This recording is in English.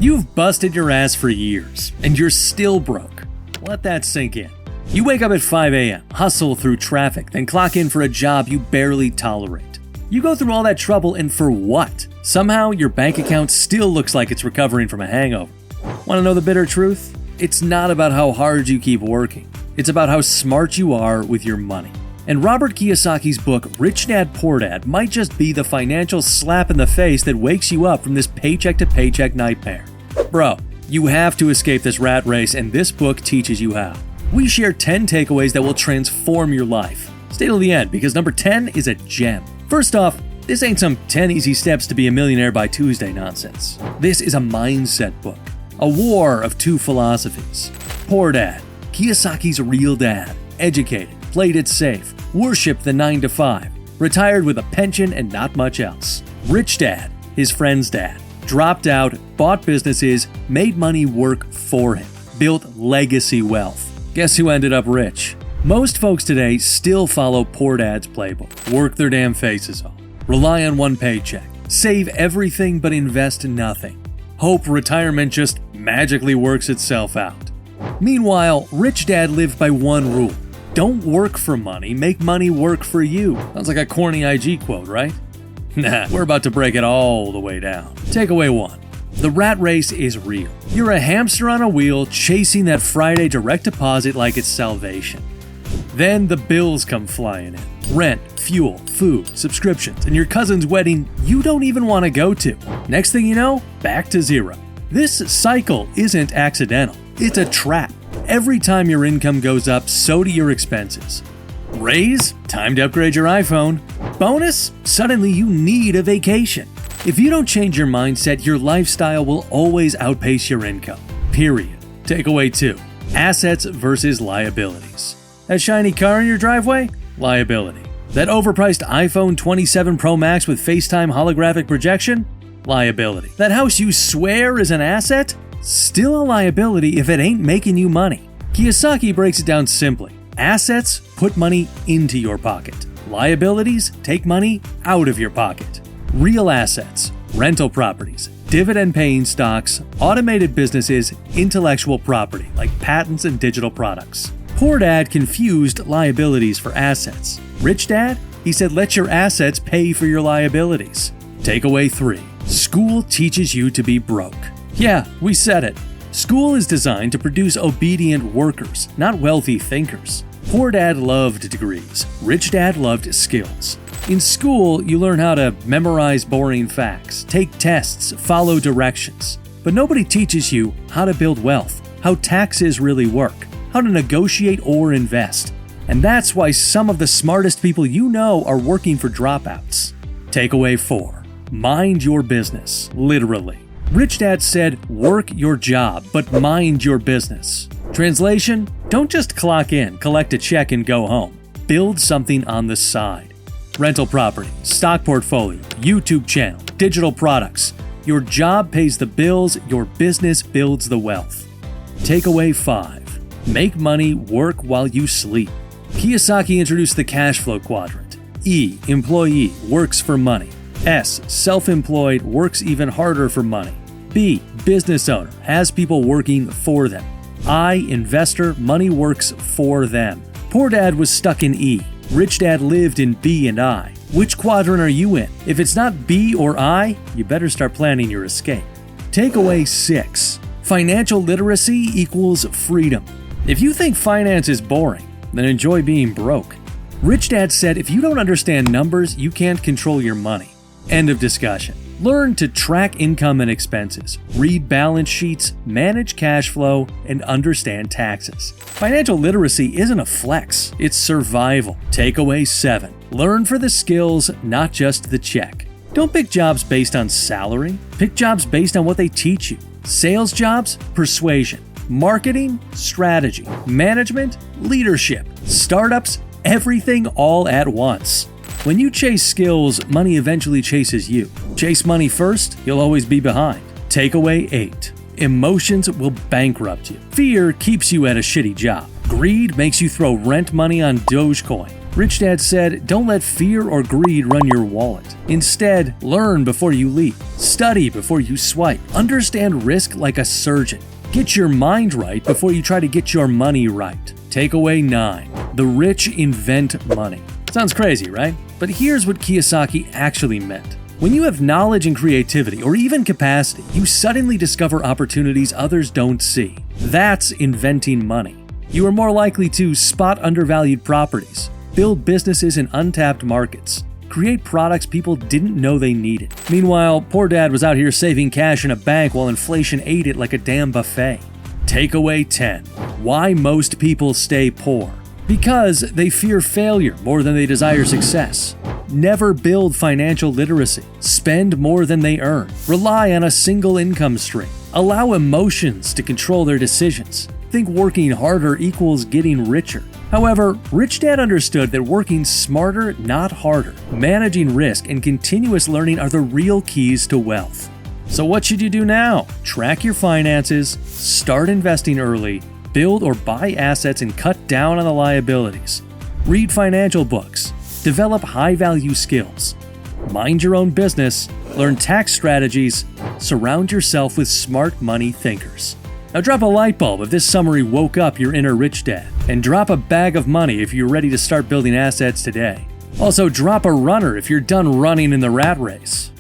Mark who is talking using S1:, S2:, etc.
S1: You've busted your ass for years, and you're still broke. Let that sink in. You wake up at 5 a.m., hustle through traffic, then clock in for a job you barely tolerate. You go through all that trouble, and for what? Somehow, your bank account still looks like it's recovering from a hangover. Want to know the bitter truth? It's not about how hard you keep working. It's about how smart you are with your money. And Robert Kiyosaki's book, Rich Dad Poor Dad, might just be the financial slap in the face that wakes you up from this paycheck-to-paycheck nightmare. Bro, you have to escape this rat race, and this book teaches you how. We share 10 takeaways that will transform your life. Stay till the end, because number 10 is a gem. First off, this ain't some 10 easy steps to be a millionaire by Tuesday nonsense. This is a mindset book, a war of two philosophies. Poor Dad, Kiyosaki's real dad, educated, played it safe, worshipped the 9-to-5, retired with a pension and not much else. Rich Dad, his friend's dad, dropped out, bought businesses, made money work for him, built legacy wealth. Guess who ended up rich? Most folks today still follow Poor Dad's playbook, work their damn faces off, rely on one paycheck, save everything but invest nothing, hope retirement just magically works itself out. Meanwhile, Rich Dad lived by one rule. Don't work for money, make money work for you. Sounds like a corny IG quote, right? Nah, we're about to break it all the way down. Takeaway 1. The rat race is real. You're a hamster on a wheel chasing that Friday direct deposit like it's salvation. Then the bills come flying in. Rent, fuel, food, subscriptions, and your cousin's wedding you don't even want to go to. Next thing you know, back to zero. This cycle isn't accidental. It's a trap. Every time your income goes up, so do your expenses. Raise? Time to upgrade your iPhone. Bonus? Suddenly you need a vacation. If you don't change your mindset, your lifestyle will always outpace your income. Period. Takeaway 2. Assets versus liabilities. That shiny car in your driveway? Liability. That overpriced iPhone 27 Pro Max with FaceTime holographic projection? Liability. That house you swear is an asset? Still a liability if it ain't making you money. Kiyosaki breaks it down simply. Assets put money into your pocket. Liabilities take money out of your pocket. Real assets, rental properties, dividend-paying stocks, automated businesses, intellectual property like patents and digital products. Poor Dad confused liabilities for assets. Rich Dad? He said let your assets pay for your liabilities. Takeaway 3. School teaches you to be broke. Yeah, we said it. School is designed to produce obedient workers, not wealthy thinkers. Poor Dad loved degrees. Rich Dad loved skills. In school, you learn how to memorize boring facts, take tests, follow directions. But nobody teaches you how to build wealth, how taxes really work, how to negotiate or invest. And that's why some of the smartest people you know are working for dropouts. Takeaway 4. Mind your business, literally. Rich Dad said, work your job, but mind your business. Translation, don't just clock in, collect a check, and go home. Build something on the side. Rental property, stock portfolio, YouTube channel, digital products. Your job pays the bills, your business builds the wealth. Takeaway 5. Make money work while you sleep. Kiyosaki introduced the cash flow quadrant. E, employee, works for money. S, self-employed, works even harder for money. B, business owner, has people working for them. I, investor, money works for them. Poor Dad was stuck in E. Rich Dad lived in B and I. Which quadrant are you in? If it's not B or I, you better start planning your escape. Takeaway 6. Financial literacy equals freedom. If you think finance is boring, then enjoy being broke. Rich Dad said if you don't understand numbers, you can't control your money. End of discussion. Learn to track income and expenses, read balance sheets, manage cash flow, and understand taxes. Financial literacy isn't a flex, it's survival. Takeaway 7. Learn for the skills, not just the check. Don't pick jobs based on salary, pick jobs based on what they teach you. Sales jobs, persuasion. Marketing, strategy. Management, leadership. Startups, everything all at once. When you chase skills, money eventually chases you. Chase money first, you'll always be behind. Takeaway 8. Emotions will bankrupt you. Fear keeps you at a shitty job. Greed makes you throw rent money on Dogecoin. Rich Dad said, don't let fear or greed run your wallet. Instead, learn before you leap. Study before you swipe. Understand risk like a surgeon. Get your mind right before you try to get your money right. Takeaway 9. The rich invent money. Sounds crazy, right? But here's what Kiyosaki actually meant. When you have knowledge and creativity, or even capacity, you suddenly discover opportunities others don't see. That's inventing money. You are more likely to spot undervalued properties, build businesses in untapped markets, create products people didn't know they needed. Meanwhile, poor dad was out here saving cash in a bank while inflation ate it like a damn buffet. Takeaway 10. Why most people stay poor. Because they fear failure more than they desire success. Never build financial literacy. Spend more than they earn. Rely on a single income stream. Allow emotions to control their decisions. Think working harder equals getting richer. However, Rich Dad understood that working smarter, not harder, managing risk, and continuous learning are the real keys to wealth. So what should you do now? Track your finances, start investing early, build or buy assets and cut down on the liabilities. Read financial books, develop high-value skills, mind your own business, learn tax strategies, surround yourself with smart money thinkers. Now drop a light bulb if this summary woke up your inner rich dad, and drop a bag of money if you're ready to start building assets today. Also, drop a runner if you're done running in the rat race.